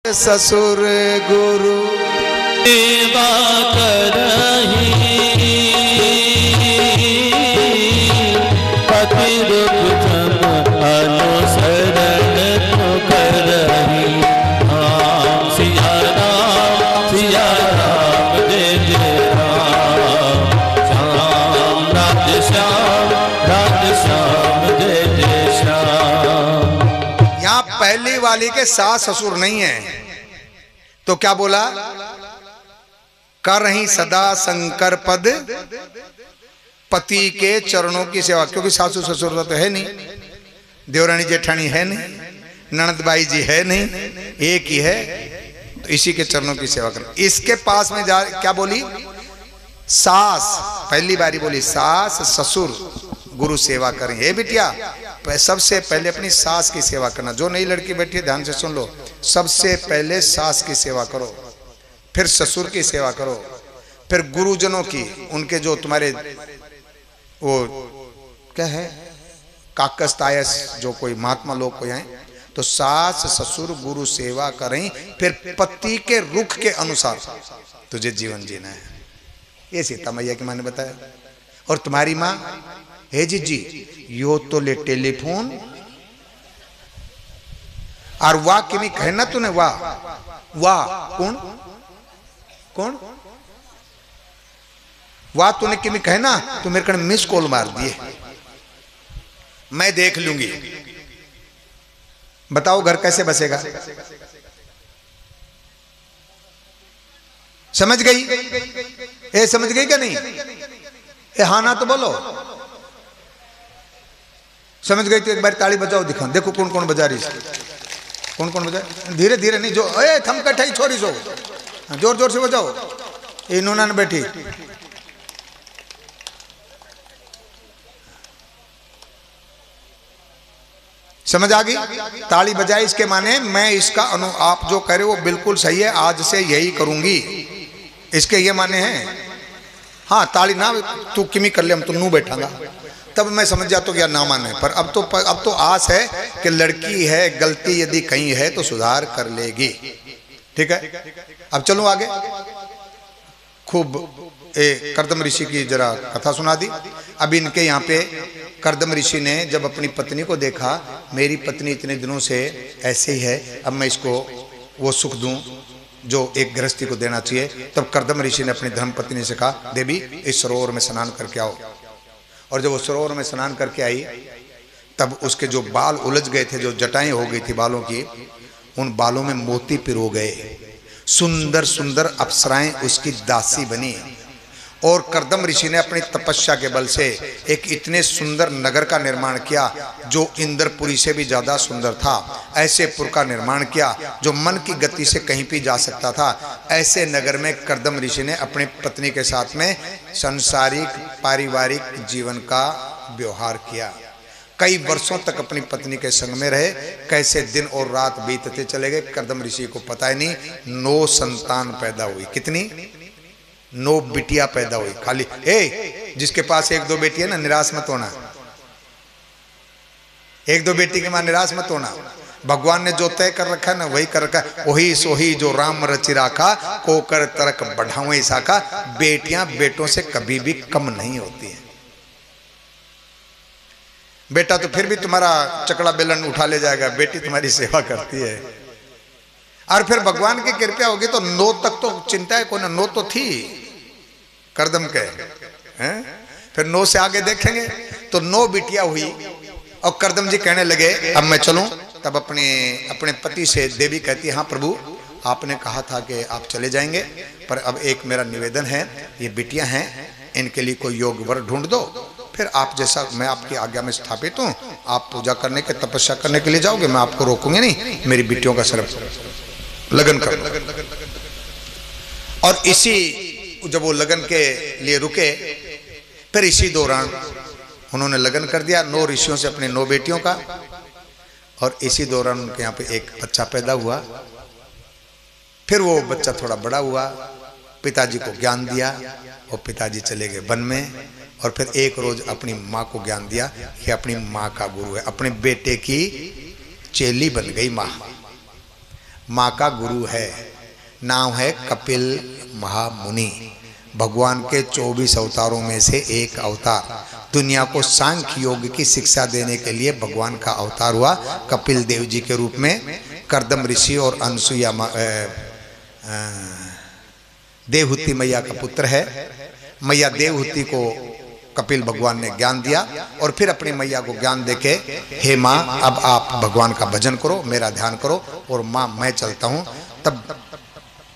ससुर गुरु सेवा करहि पति दुख जम अनुसरण तो करहि। राम सिया राम जय जय राम। श्याम राधे श्याम जय जय श्याम। यहाँ पहली वाली के सास ससुर नहीं है तो क्या बोला? कर रही सदा शंकर पद पति के चरणों की सेवा। क्योंकि सासू ससुर तो है नहीं, देवरानी जेठानी है नहीं, ननदबाई जी है नहीं, एक ही है, तो इसी के चरणों की सेवा कर। इसके पास में जा क्या बोली? सास, पहली बारी बोली सास ससुर गुरु सेवा करें। हे बिटिया, सबसे पहले अपनी सास की सेवा करना। जो नई लड़की बैठी है ध्यान से सुन लो, सबसे पहले सास की सेवा करो, फिर ससुर की सेवा करो, फिर गुरुजनों की, उनके जो तुम्हारे वो क्या है काकस तायस जो कोई महात्मा लोग कोई आए, तो सास ससुर गुरु सेवा करें, फिर पति के रुख के अनुसार तुझे जीवन जीना है। ये सीता मैया की माँ ने बताया। और तुम्हारी माँ, हे जी यो तो ले टेलीफोन और वाह कि कहना तूने, वाह वाह कौन कौन वाह तूने कि कहना, तू मेरे को मिस कॉल मार दिए, मैं देख लूंगी। बताओ घर कैसे बसेगा? समझ गई? ए समझ गई क्या नहीं? ए हाँ ना तो बोलो। समझ गई तो एक बार ताली बजाओ, दिखाओ, देखो कौन कौन बजा रही है, कौन कौन बजा। धीरे धीरे नहीं, जो ए थम कठाई छोड़ी सो, जोर जोर से बजाओ। इन्होंने बैठी, समझ आ गई? ताली बजाई इसके माने मैं इसका आप जो करे वो बिल्कुल सही है, आज से यही करूंगी, इसके ये माने हैं। हाँ ताली ना तू किमी कर ले, हम तो नू बैठांगा, तब मैं समझ जाता हूँ यार ना माने। पर अब तो आस है कि लड़की है, गलती यदि कहीं है तो सुधार कर लेगी। ठीक है, अब चलो आगे। खूब कर्दम ऋषि की जरा कथा सुना दी। अब इनके यहाँ पे कर्दम ऋषि ने जब अपनी पत्नी को देखा, मेरी पत्नी इतने दिनों से ऐसे ही है, अब मैं इसको वो सुख दूं जो एक गृहस्थी को देना चाहिए। तब कर्दम ऋषि ने अपनी धर्मपत्नी से कहा, देवी इस सरोवर में स्नान करके आओ। और जब वो सरोवर में स्नान करके आई, तब उसके जो बाल उलझ गए थे, जो जटाएं हो गई थी बालों की, उन बालों में मोती पिरो गए। सुंदर सुंदर अप्सराएं उसकी दासी बनी। और कर्दम ऋषि ने अपनी तपस्या के बल से एक इतने सुंदर नगर का निर्माण किया जो इंद्रपुरी से भी ज्यादा सुंदर था। ऐसे पुर का निर्माण किया जो मन की गति से कहीं भी जा सकता था। ऐसे नगर में कर्दम ऋषि ने अपनी पत्नी के साथ में सांसारिक पारिवारिक जीवन का व्यवहार किया। कई वर्षों तक अपनी पत्नी के संग में रहे। कैसे दिन और रात बीतते चले गए, कर्दम ऋषि को पता ही नहीं। 9 संतान पैदा हुई। कितनी? 9 बिटियां पैदा हुई। खाली जिसके पास 1-2 बेटी है ना, निराश मत होना। 1-2 बेटी के मां निराश मत होना। भगवान ने जो तय कर रखा है ना वही कर रखा है। वही सोही जो राम रचि राखा, को कर तरक बढ़ावे साखा। बेटियां बेटों से कभी भी कम नहीं होती है। बेटा तो फिर भी तुम्हारा चकड़ा बेलन उठा ले जाएगा, बेटी तुम्हारी सेवा करती है। और फिर भगवान की कृपा होगी तो 9 तक तो चिंता है कोई ना, 9 तो थी कर्दम के हैं। फिर 9 से आगे देखेंगे तो 9 बिटियां हुई। और कर्दम जी कहने लगे अब मैं चलूं। तब अपने पति से देवी कहती है, हाँ प्रभु आपने कहा था कि आप चले जाएंगे, पर अब एक मेरा निवेदन है, ये बिटियां हैं, इनके लिए कोई योग वर ढूंढ दो। फिर आप जैसा, मैं आपकी आज्ञा में स्थापित हूँ, आप पूजा करने के तपस्या करने के लिए जाओगे, मैं आपको रोकूंगी नहीं। मेरी बिटियों का सिर्फ लगन कर। और इसी जब वो लगन के लिए रुके, फिर इसी दौरान उन्होंने लगन कर दिया 9 ऋषियों से अपने 9 बेटियों का। और इसी दौरान उनके यहाँ पे एक बच्चा पैदा हुआ। फिर वो बच्चा थोड़ा बड़ा हुआ, पिताजी को ज्ञान दिया और पिताजी चले गए वन में। और फिर एक रोज अपनी माँ को ज्ञान दिया, ये अपनी माँ का गुरु है। अपने बेटे की चेली बन गई माँ। माँ का गुरु है। नाम है कपिल महामुनि। भगवान के 24 अवतारों में से एक अवतार, दुनिया को सांख्य योग की शिक्षा देने के लिए भगवान का अवतार हुआ कपिल देव जी के रूप में। कर्दम ऋषि और अनसुईया देवहूति मैया का पुत्र है। मैया देवहूति को कपिल भगवान ने ज्ञान दिया और फिर अपनी मैया को ज्ञान देके, हे माँ अब आप भगवान का भजन करो, मेरा ध्यान करो, और माँ मैं चलता हूँ। तब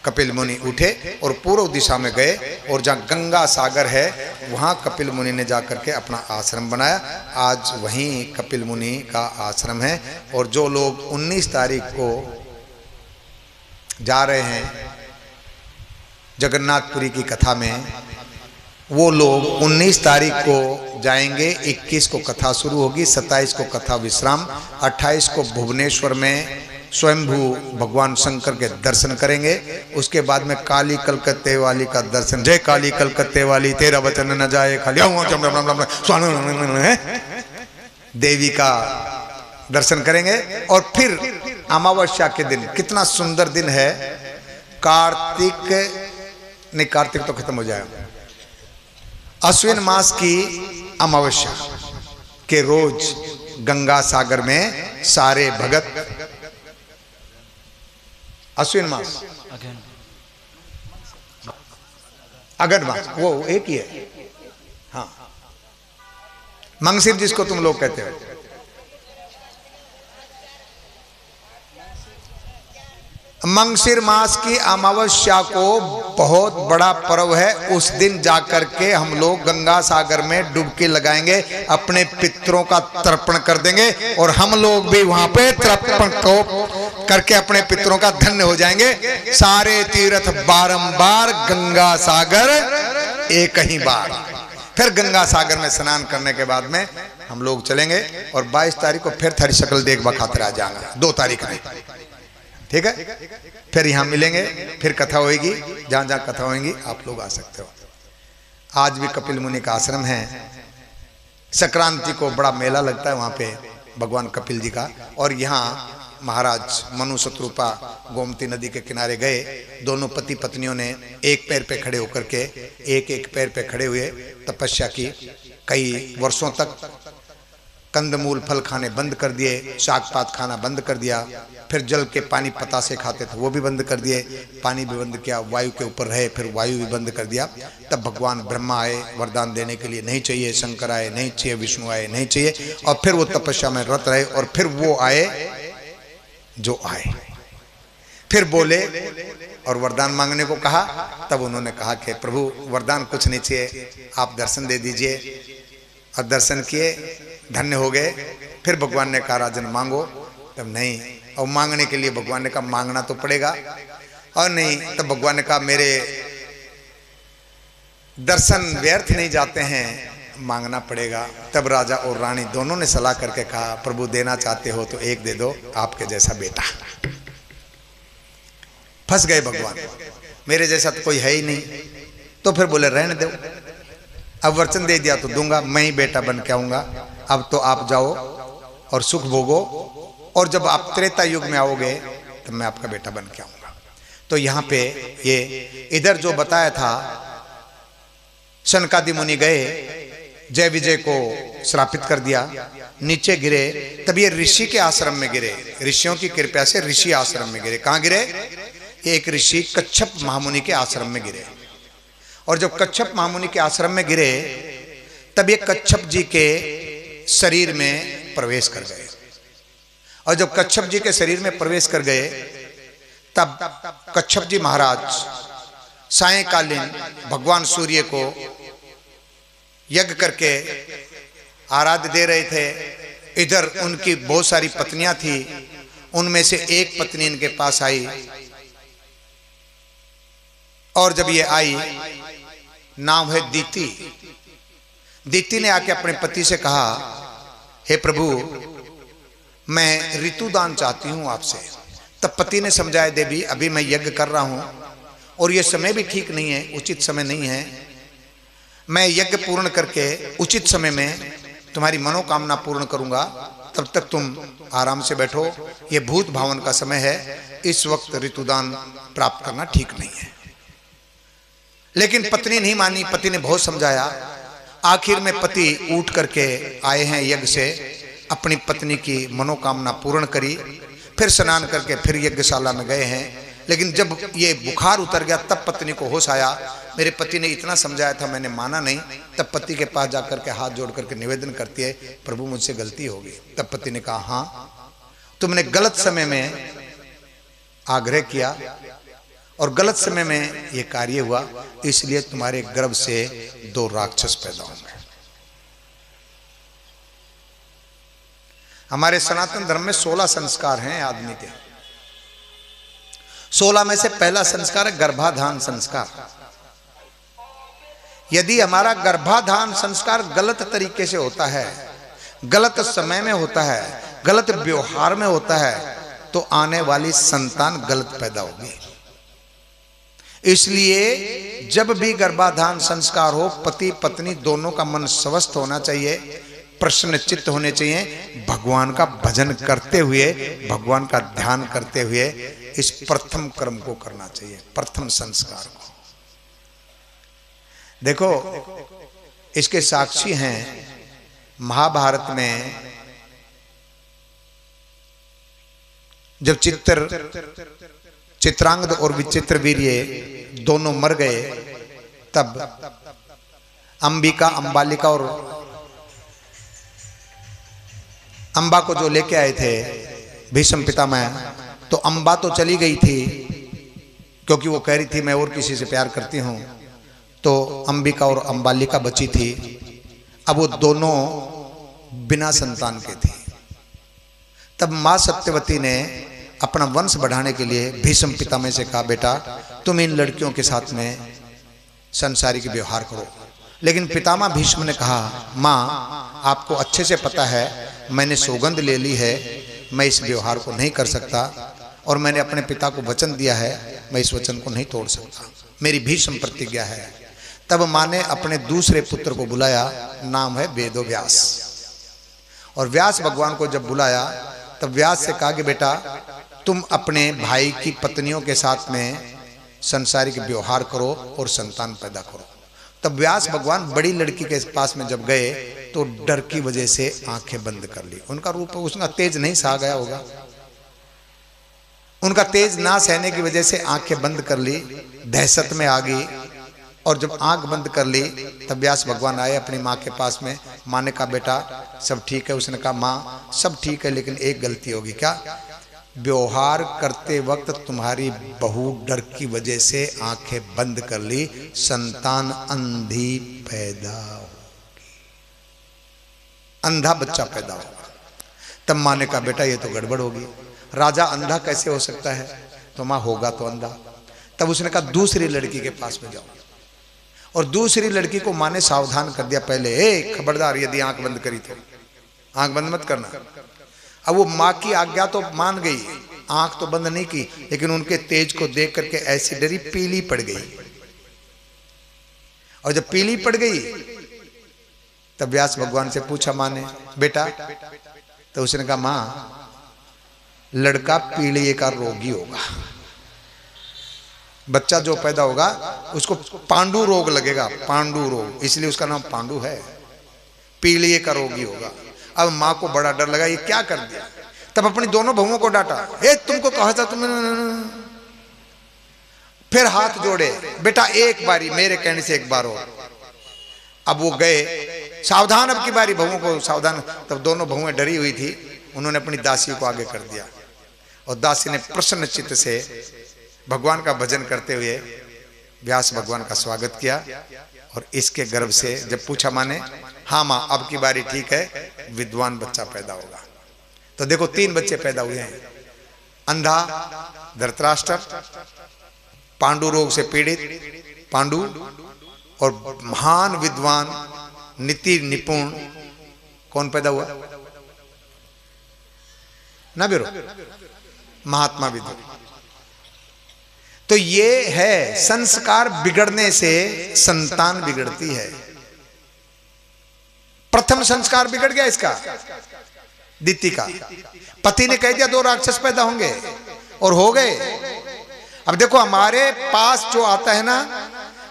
कपिल मुनि उठे और पूर्व दिशा में गए और जहाँ गंगा सागर है वहाँ कपिल मुनि ने जाकर के अपना आश्रम बनाया। आज वहीं कपिल मुनि का आश्रम है। और जो लोग 19 तारीख को जा रहे हैं जगन्नाथपुरी की कथा में, वो लोग 19 तारीख को जाएंगे, 21 को कथा शुरू होगी, 27 को कथा विश्राम, 28 को भुवनेश्वर में स्वयंभू भगवान शंकर के दर्शन करेंगे। उसके बाद में काली कलकत्ते वाली का दर्शन, जय काली कलकत्ते वाली तेरा वचन न जाए खाली, देवी का दर्शन करेंगे। और फिर अमावस्या के दिन, कितना सुंदर दिन है, कार्तिक नहीं, कार्तिक तो खत्म हो जाएगा, अश्विन मास की अमावस्या के रोज गंगा सागर में सारे भगत, अश्विन मास अगन मास वो एक ही है, हाँ, मंगसिर जिसको तुम लोग कहते हो, मंगसिर मास की अमावस्या को बहुत बड़ा पर्व है। उस दिन जाकर के हम लोग गंगा सागर में डुबकी लगाएंगे, अपने पितरों का तर्पण कर देंगे और हम लोग भी वहां पे तर्पण को करके अपने पितरों का धन्य हो जाएंगे। सारे तीर्थ बारंबार, गंगा सागर एक ही बार। फिर गंगा सागर में स्नान करने के बाद में हम लोग चलेंगे और 22 तारीख को फिर थारी शक्ल देखवा खातिर आ जाएंगे, 2 तारीख में, ठीक है। फिर यहाँ मिलेंगे, फिर कथा होगी, जहाँ जहाँ कथा होगी आप लोग आ सकते हो। आज भी कपिल मुनि का आश्रम है। संक्रांति को बड़ा मेला लगता है वहाँ पे भगवान कपिल जी का। और यहाँ महाराज मनु शत्रुपा गोमती नदी के किनारे गए, दोनों पति पत्नियों ने एक पैर पे खड़े होकर के एक पैर पे खड़े हुए तपस्या की। कई वर्षों तक कंदमूल फल खाने बंद कर दिए, शाक पात खाना बंद कर दिया, फिर जल के पानी पता से खाते थे वो भी बंद कर दिए, पानी भी बंद किया, वायु के ऊपर रहे फिर वायु भी बंद कर दिया। तब भगवान ब्रह्मा आए वरदान देने के लिए, नहीं चाहिए, शंकर आए नहीं चाहिए, विष्णु आए नहीं चाहिए, और फिर वो तपस्या में रत रहे और फिर वो आए जो आए, फिर बोले और वरदान मांगने को कहा। तब उन्होंने कहा कि प्रभु वरदान कुछ नहीं चाहिए, आप दर्शन दे दीजिए। और दर्शन किए, धन्य हो गए। फिर भगवान ने कहा राजन मांगो, तब नहीं, और मांगने के लिए भगवान ने कहा मांगना तो पड़ेगा, और नहीं, तब भगवान ने कहा मेरे दर्शन व्यर्थ नहीं जाते हैं, मांगना पड़ेगा। तब राजा और रानी दोनों ने सलाह करके कहा प्रभु देना चाहते हो तो एक दे दो, आपके जैसा बेटा। फंस गए भगवान, मेरे जैसा तो कोई है ही नहीं। तो फिर बोले रहने दो, अब वचन दे दिया तो दूंगा, मैं ही बेटा बन के आऊंगा, अब तो आप जाओ और सुख भोगो, और जब आप त्रेता युग में आओगे तब मैं आपका बेटा बन के आऊंगा। तो यहाँ पे ये इधर जो बताया था, सनकादि मुनि गए, जय विजय को श्रापित कर दिया, नीचे गिरे। तब ये ऋषि के आश्रम में गिरे, ऋषियों की कृपा से ऋषि आश्रम में गिरे। कहाँ गिरे? एक ऋषि कच्छप महामुनि के आश्रम में गिरे। और जब कच्छप महामुनि के आश्रम में गिरे तब ये कच्छप जी के शरीर में प्रवेश कर गए। और जब कच्छप जी के शरीर में प्रवेश कर गए तब कच्छप जी महाराज सायंकालीन भगवान सूर्य को यज्ञ करके आराध्य दे रहे थे। इधर उनकी बहुत सारी पत्नियां थी, उनमें से एक पत्नी इनके पास आई, और जब ये आई, नाम है दीति। दीति ने आके अपने पति से कहा हे प्रभु मैं ऋतुदान चाहती हूं आपसे। तब पति ने समझाया देवी अभी मैं यज्ञ कर रहा हूं और ये समय भी ठीक नहीं है, उचित समय नहीं है, मैं यज्ञ पूर्ण करके उचित समय में तुम्हारी मनोकामना पूर्ण करूंगा, तब तक तुम आराम से बैठो, ये भूत भावन का समय है, इस वक्त ऋतुदान प्राप्त करना ठीक नहीं है। लेकिन पत्नी नहीं मानी, पति ने बहुत समझाया। आखिर में पति उठ करके आए हैं यज्ञ से, अपनी पत्नी की मनोकामना पूर्ण करी, फिर स्नान करके फिर यज्ञशाला में गए हैं। लेकिन जब ये बुखार उतर गया तब पत्नी को होश आया, मेरे पति ने इतना समझाया था, मैंने माना नहीं। तब पति के पास जाकर के हाथ जोड़ करके निवेदन करती है, प्रभु मुझसे गलती हो गई। तब पति ने कहा, हाँ तुमने गलत समय में आग्रह किया और गलत समय में ये कार्य हुआ, इसलिए तुम्हारे गर्भ से 2 राक्षस पैदा होंगे। हमारे सनातन धर्म में 16 संस्कार हैं आदमी के। 16 में से पहला संस्कार है गर्भाधान संस्कार। यदि हमारा गर्भाधान संस्कार गलत तरीके से होता है, गलत समय में होता है, गलत व्यवहार में होता है, तो आने वाली संतान गलत पैदा होगी। इसलिए जब भी गर्भाधान संस्कार हो, पति पत्नी दोनों का मन स्वस्थ होना चाहिए, प्रसन्न चित्त होने चाहिए, भगवान का भजन करते हुए, भगवान का ध्यान करते हुए इस प्रथम कर्म को करना चाहिए, प्रथम संस्कार को। देखो इसके साक्षी हैं महाभारत में, जब चित्रांगद और विचित्रवीर्य दोनों मर गए, तब अंबिका, अंबालिका और अंबा को जो लेके आए थे भीष्म पितामह, तो अंबा तो चली गई थी क्योंकि वो कह रही थी मैं और किसी से प्यार करती हूँ, तो अंबिका और अंबालिका बची थी। अब वो दोनों बिना संतान के थी। तब माँ सत्यवती ने अपना वंश बढ़ाने के लिए भीष्म पितामह से कहा, बेटा तुम इन लड़कियों के साथ में संसारिक व्यवहार करो। लेकिन पितामह भीष्म ने कहा, माँ आपको अच्छे से पता है मैंने सौगंध ले ली है, मैं इस व्यवहार को नहीं कर सकता, और मैंने अपने पिता को वचन दिया है, मैं इस वचन को नहीं तोड़ सकता, मेरी भीष्म प्रतिज्ञा है। तब माँ ने अपने दूसरे पुत्र को बुलाया, नाम है वेदव्यास, और व्यास भगवान को जब बुलाया तब व्यास से कहा कि बेटा तुम अपने भाई की पत्नियों के साथ में संसारिक व्यवहार करो और संतान पैदा करो। तब व्यास भगवान बड़ी लड़की के पास में जब गए तो डर की वजह से आंखें बंद कर ली। उनका रूप, उसका तेज नहीं सहा गया होगा, उनका तेज ना सहने की वजह से आंखें बंद कर ली, दहशत में आ गई। और जब आंख बंद कर ली तब व्यास भगवान आए अपनी माँ के पास में। माँ ने कहा बेटा सब ठीक है। उसने कहा माँ सब ठीक है, लेकिन एक गलती होगी। क्या? व्यवहार करते वक्त तुम्हारी बहू डर की वजह से आंखें बंद कर ली, संतान अंधी पैदा होगी, अंधा बच्चा पैदा होगा। तब माँ ने कहा बेटा ये तो गड़बड़ होगी, राजा अंधा कैसे हो सकता है? तो माँ होगा तो अंधा। तब उसने कहा दूसरी लड़की के पास में जाओ, और दूसरी लड़की को माँ ने सावधान कर दिया पहले, ए खबरदार यदि आंख बंद करी तो आंख बंद मत करना। अब वो माँ की आज्ञा तो मान गई, आंख तो बंद नहीं की, लेकिन उनके तेज को देख करके ऐसी डरी, पीली पड़ गई। और जब पीली पड़ गई तब व्यास भगवान से पूछा माँ ने, बेटा, तो उसने कहा माँ लड़का पीलिए का रोगी होगा, बच्चा जो पैदा होगा उसको पांडु रोग लगेगा, पांडु रोग, इसलिए उसका नाम पांडु है, पीलिए का रोगी होगा। अब माँ को बड़ा डर लगा, ये क्या कर दिया। तब अपनी दोनों बहुओं को डांटा, ए तुमको कहा था तुमने। फिर हाथ जोड़े, बेटा एक बारी मेरे कहने से एक बार हो। अब वो गए, सावधान अब की बारी, बहुओं को सावधान। तब दोनों बहुएं डरी हुई थी, उन्होंने अपनी दासी को आगे कर दिया, और दासी ने प्रसन्न चित्त से भगवान का भजन करते हुए व्यास भगवान का स्वागत किया। और इसके गर्भ से जब पूछा माँ ने, हाँ माँ अब की बारी ठीक है, विद्वान बच्चा पैदा होगा। तो देखो 3 बच्चे पैदा हुए हैं, अंधा धृतराष्ट्र, पांडु रोग से पीड़ित पांडु, और महान विद्वान नीति निपुण कौन पैदा हुआ? ना बिरो, महात्मा विदुर। तो ये है, संस्कार बिगड़ने से संतान बिगड़ती है। प्रथम संस्कार बिगड़ गया इसका, दिति का पति ने कह दिया 2 राक्षस पैदा होंगे और हो गए। अब देखो हमारे पास जो आता है ना,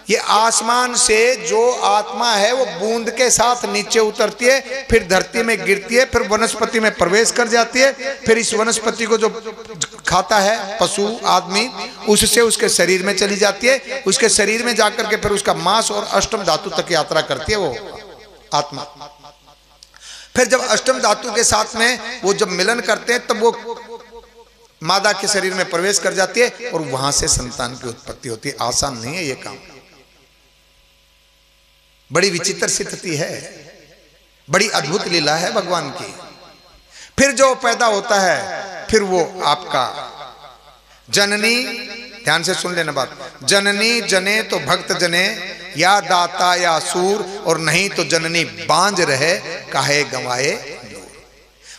ये आसमान से जो आत्मा है वो बूंद के साथ नीचे उतरती है, फिर धरती में गिरती है, फिर वनस्पति में प्रवेश कर जाती है, फिर इस वनस्पति को जो खाता है पशु आदमी, उससे उसके शरीर में चली जाती है, उसके शरीर में जाकर के फिर उसका मांस और अष्टम धातु तक यात्रा करती है वो आत्मा। फिर जब अष्टम धातु के साथ में वो जब मिलन करते हैं तब वो मादा के शरीर में प्रवेश कर जाती है और वहां से संतान की उत्पत्ति होती है। आसान नहीं है ये काम, बड़ी विचित्र स्थिति है, बड़ी अद्भुत लीला है भगवान की। फिर जो पैदा होता है फिर वो आपका जननी, ध्यान से सुन लेना बात, जननी जने तो भक्त जने, या दाता या सूर, और नहीं तो जननी बांझ रहे काहे गंवाए नूर।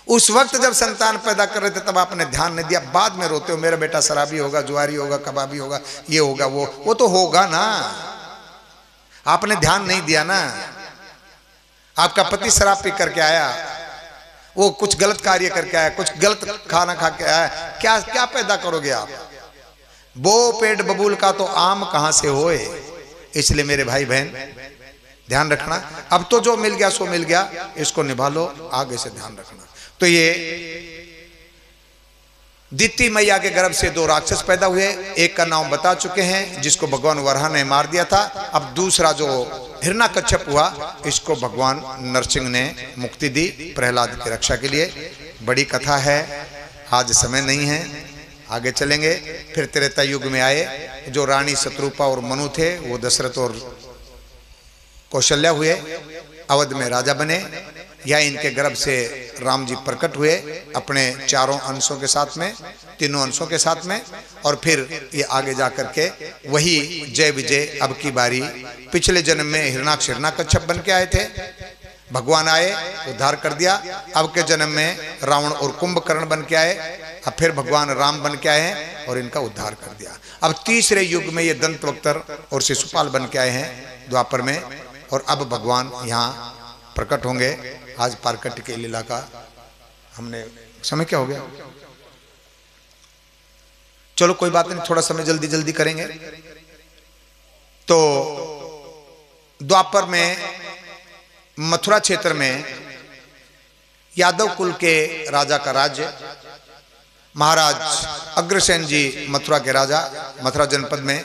उस वक्त जब संतान पैदा कर रहे थे तब आपने ध्यान नहीं दिया, बाद में रोते हो मेरा बेटा शराबी होगा, जुआरी होगा, कबाबी होगा, ये होगा वो तो होगा ना, आपने ध्यान नहीं दिया ना। आपका पति शराब पी करके आया, वो कुछ गलत कार्य करके आया, कुछ गलत खाना खा के आया, क्या क्या पैदा करोगे आप? बो पेट बबूल का तो आम कहां से होए। इसलिए मेरे भाई बहन ध्यान रखना, अब तो जो मिल गया सो मिल गया, इसको निभा लो, आगे से ध्यान रखना। तो ये दिति मैया के गर्भ से 2 राक्षस पैदा हुए, एक का नाम बता चुके हैं जिसको भगवान वराह ने मार दिया था। अब दूसरा जो हिरण्यकश्यप हुआ, इसको भगवान नरसिंह ने मुक्ति दी प्रहलाद की रक्षा के लिए। बड़ी कथा है, आज समय नहीं है, आगे चलेंगे। फिर त्रेता युग में आए, जो रानी शत्रुपा और मनु थे वो दशरथ और कौशल्या हुए, अवध में राजा बने, या इनके गर्भ से राम जी प्रकट हुए अपने 4 अंशों के साथ में, 3 अंशों के साथ में। और फिर ये आगे जाकर के वही जय विजय, अब की बारी, पिछले जन्म में हिरण्यकश्यप बन के आए थे, भगवान आए उद्धार कर दिया। अब के जन्म में रावण और कुंभकर्ण बन के आए, अब फिर भगवान राम बन के आए हैं और इनका उद्धार कर दिया। अब तीसरे युग में ये दंतवक्तर और शिशुपाल बन के आए हैं द्वापर में, और अब भगवान यहाँ प्रकट होंगे। आज पारकट की लीला का हमने, समय क्या हो गया? चलो कोई बात नहीं, थोड़ा समय जल्दी जल्दी करेंगे। तो द्वापर में मथुरा क्षेत्र में यादव कुल के राजा का राज्य, महाराज अग्रसेन जी मथुरा के राजा, मथुरा जनपद में